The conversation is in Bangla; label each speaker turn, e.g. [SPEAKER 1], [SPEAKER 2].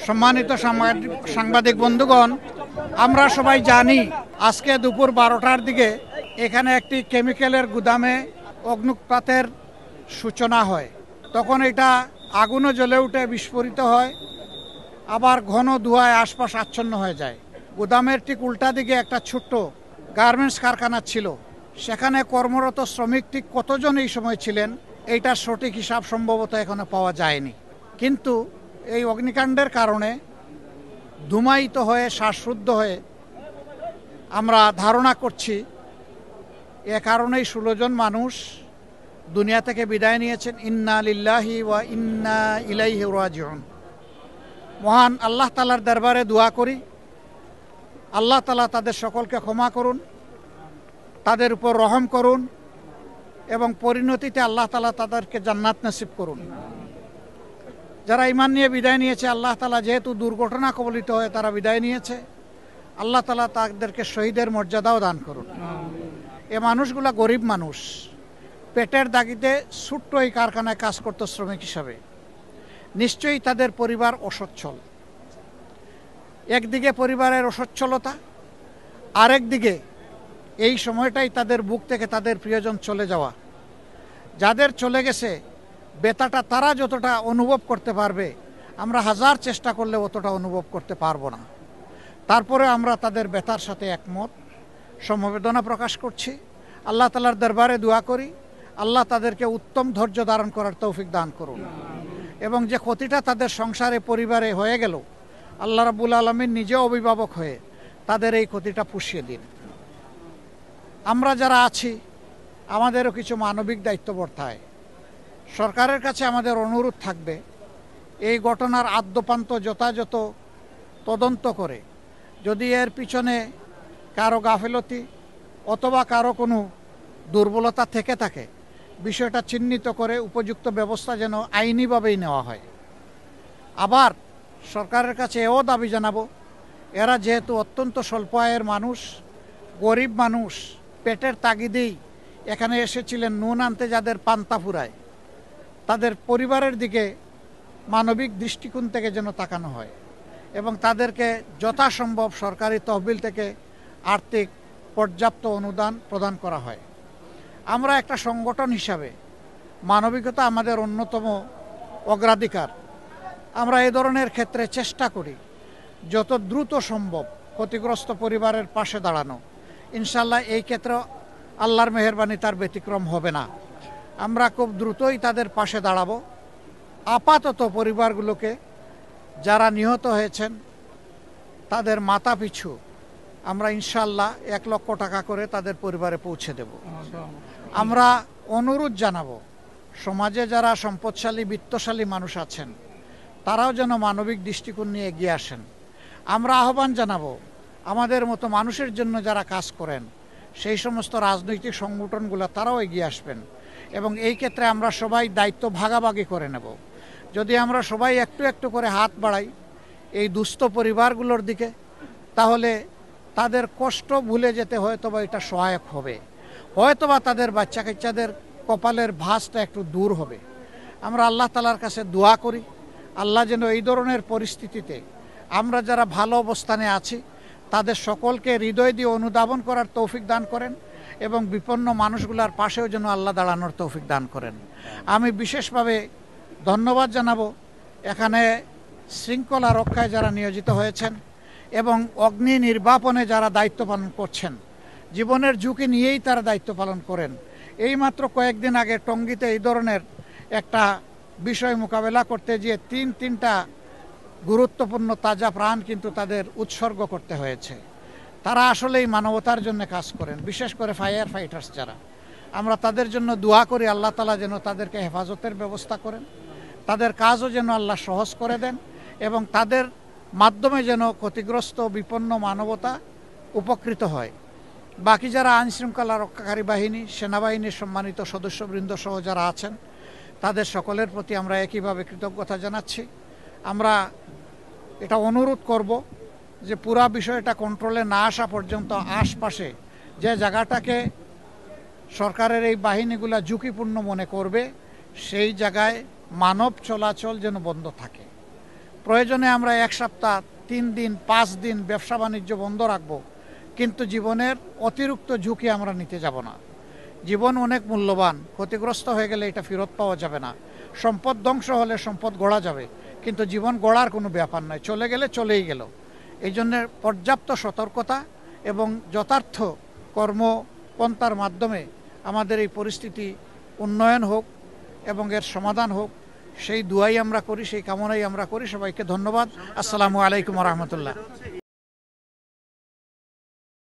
[SPEAKER 1] সম্মানিত সাংবাদিক বন্ধুগণ, আমরা সবাই জানি আজকে দুপুর 12টার দিকে এখানে একটি কেমিক্যালের গুদামে অগ্নুৎপাতের সূচনা হয়। তখন এটা আগুনও জ্বলে উঠে বিস্ফোরিত হয়, আবার ঘন ধোঁয়ায় আশপাশ আচ্ছন্ন হয়ে যায়। গুদামের ঠিক উল্টা দিকে একটা ছোট্ট গার্মেন্টস কারখানা ছিল। সেখানে কর্মরত শ্রমিক ঠিক কতজন এই সময় ছিলেন এইটার সঠিক হিসাব সম্ভবত এখনো পাওয়া যায়নি। কিন্তু এই অগ্নিকাণ্ডের কারণে ধূমায়িত হয়ে শ্বাসরুদ্ধ হয়ে আমরা ধারণা করছি এ কারণেই 16 জন মানুষ দুনিয়া থেকে বিদায় নিয়েছেন। ইন্না লিল্লাহি ওয়া ইন্না ইলাইহি রাজিউন। মহান আল্লাহ তাআলার দরবারে দোয়া করি, আল্লাহ তাআলা তাদের সকলকে ক্ষমা করুন, তাদের উপর রহম করুন এবং পরিণতিতে আল্লাহ তাআলা তাদেরকে জান্নাত নসিব করুন। যারা ঈমান নিয়ে বিদায় নিয়েছে, আল্লাহ তাআলা যেহেতু দুর্ঘটনা কবলিত হয়ে তারা বিদায় নিয়েছে, আল্লাহ তাআলা তাদেরকে শহীদের মর্যাদাও দান করুন। এ মানুষগুলা গরিব মানুষ, পেটের দাগিতে ছোট্ট এই কারখানায় কাজ করত শ্রমিক হিসাবে। নিশ্চয়ই তাদের পরিবার অসচ্ছল। একদিকে পরিবারের অসচ্ছলতা, আরেকদিকে এই সময়টাই তাদের বুক থেকে তাদের প্রিয়জন চলে যাওয়া। যাদের চলে গেছে ব্যথাটা তারা যতটা অনুভব করতে পারবে, আমরা হাজার চেষ্টা করলে অতটা অনুভব করতে পারবো না। তারপরে আমরা তাদের ব্যথার সাথে একমত, সমবেদনা প্রকাশ করছি। আল্লাহ তাআলার দরবারে দোয়া করি, আল্লাহ তাদেরকে উত্তম ধৈর্য ধারণ করার তৌফিক দান করুন এবং যে ক্ষতিটা তাদের সংসারে পরিবারে হয়ে গেল, আল্লাহ রাব্বুল আলামিন নিজে অভিভাবক হয়ে তাদের এই ক্ষতিটা পুষিয়ে দিন। আমরা যারা আছি আমাদেরও কিছু মানবিক দায়িত্ব বর্তায়। সরকারের কাছে আমাদের অনুরোধ থাকবে, এই ঘটনার আদ্যপান্ত যথাযথ তদন্ত করে যদি এর পিছনে কারো গাফিলতি অথবা কারো কোনো দুর্বলতা থেকে থাকে, বিষয়টা চিহ্নিত করে উপযুক্ত ব্যবস্থা যেন আইনিভাবেই নেওয়া হয়। আবার সরকারের কাছে এও দাবি জানাবো, এরা যেহেতু অত্যন্ত স্বল্প আয়ের মানুষ, গরিব মানুষ, পেটের তাগিদেই এখানে এসেছিলেন নুন আনতে, যাদের পান্তা ফুরায়, তাদের পরিবারের দিকে মানবিক দৃষ্টিকোণ থেকে যেন তাকানো হয় এবং তাদেরকে যথাসম্ভব সরকারি তহবিল থেকে আর্থিক পর্যাপ্ত অনুদান প্রদান করা হয়। আমরা একটা সংগঠন হিসাবে মানবিকতা আমাদের অন্যতম অগ্রাধিকার। আমরা এই ধরনের ক্ষেত্রে চেষ্টা করি যত দ্রুত সম্ভব ক্ষতিগ্রস্ত পরিবারের পাশে দাঁড়ানো। ইনশাল্লাহ এই ক্ষেত্রে আল্লাহর মেহেরবানি তার ব্যতিক্রম হবে না। আমরা খুব দ্রুতই তাদের পাশে দাঁড়াবো। আপাতত পরিবারগুলোকে যারা নিহত হয়েছেন তাদের মাথা পিছু আমরা ইনশাল্লাহ 1 লক্ষ টাকা করে তাদের পরিবারে পৌঁছে দেব। আমরা অনুরোধ জানাবো, সমাজে যারা সম্পদশালী বিত্তশালী মানুষ আছেন তারাও যেন মানবিক দৃষ্টিকোণ নিয়ে এগিয়ে আসেন। আমরা আহ্বান জানাবো, আমাদের মতো মানুষের জন্য যারা কাজ করেন সেই সমস্ত রাজনৈতিক সংগঠনগুলো তারাও এগিয়ে আসবেন এবং এই ক্ষেত্রে আমরা সবাই দায়িত্ব ভাগাভাগি করে নেব। যদি আমরা সবাই একটু একটু করে হাত বাড়াই এই দুস্থ পরিবারগুলোর দিকে, তাহলে তাদের কষ্ট ভুলে যেতে হয়তোবা এটা সহায়ক হবে, হয়তোবা তাদের বাচ্চা কাচ্চাদের কপালের ভাঁজটা একটু দূর হবে। আমরা আল্লাহ তাআলার কাছে দোয়া করি, আল্লাহ যেন এই ধরনের পরিস্থিতিতে আমরা যারা ভালো অবস্থানে আছি তাদের সকলকে হৃদয় দিয়ে অনুধাবন করার তৌফিক দান করেন এবং বিপন্ন মানুষগুলোর পাশেও যেন আল্লাহ দাঁড়ানোর তৌফিক দান করেন। আমি বিশেষভাবে ধন্যবাদ জানাবো এখানে শৃঙ্খলা রক্ষায় যারা নিয়োজিত হয়েছেন এবং অগ্নি নির্বাপনে যারা দায়িত্ব পালন করছেন। জীবনের ঝুঁকি নিয়েই তারা দায়িত্ব পালন করেন। এইমাত্র কয়েকদিন আগে টঙ্গীতে এই ধরনের একটা বিষয় মোকাবেলা করতে গিয়ে তিনটা গুরুত্বপূর্ণ তাজা প্রাণ কিন্তু তাদের উৎসর্গ করতে হয়েছে। তারা আসলেই মানবতার জন্য কাজ করেন, বিশেষ করে ফায়ার ফাইটার্স যারা। আমরা তাদের জন্য দোয়া করি, আল্লাহ তাআলা যেন তাদেরকে হেফাজতের ব্যবস্থা করেন, তাদের কাজও যেন আল্লাহ সহজ করে দেন এবং তাদের মাধ্যমে যেন ক্ষতিগ্রস্ত বিপন্ন মানবতা উপকৃত হয়। বাকি যারা আইনশৃঙ্খলা রক্ষাকারী বাহিনী, সেনাবাহিনীর সম্মানিত সদস্যবৃন্দ সহ যারা আছেন তাদের সকলের প্রতি আমরা একইভাবে কৃতজ্ঞতা জানাচ্ছি। আমরা এটা অনুরোধ করব যে পুরা বিষয়টা কন্ট্রোলে না আসা পর্যন্ত আশপাশে যে জায়গাটাকে সরকারের এই বাহিনীগুলা ঝুঁকিপূর্ণ মনে করবে সেই জায়গায় মানব চলাচল যেন বন্ধ থাকে। প্রয়োজনে আমরা 1 সপ্তাহ 3 দিন 5 দিন ব্যবসা বাণিজ্য বন্ধ রাখব, কিন্তু জীবনের অতিরিক্ত ঝুঁকি আমরা নিতে যাব না। জীবন অনেক মূল্যবান, ক্ষতিগ্রস্ত হয়ে গেলে এটা ফেরত পাওয়া যাবে না। সম্পদ ধ্বংস হলে সম্পদ গড়া যাবে, কিন্তু জীবন গড়ার কোনো ব্যাপার নয়, চলে গেলে চলেই গেল। এই জন্য পর্যাপ্ত সতর্কতা এবং যথার্থ কর্মপন্থার মাধ্যমে আমাদের এই পরিস্থিতি উন্নয়ন হোক এবং এর সমাধান হোক, সেই দুয়াই আমরা করি, সেই কামনাই আমরা করি। সবাইকে ধন্যবাদ। আসসালামু আলাইকুম রহমতুল্লাহ।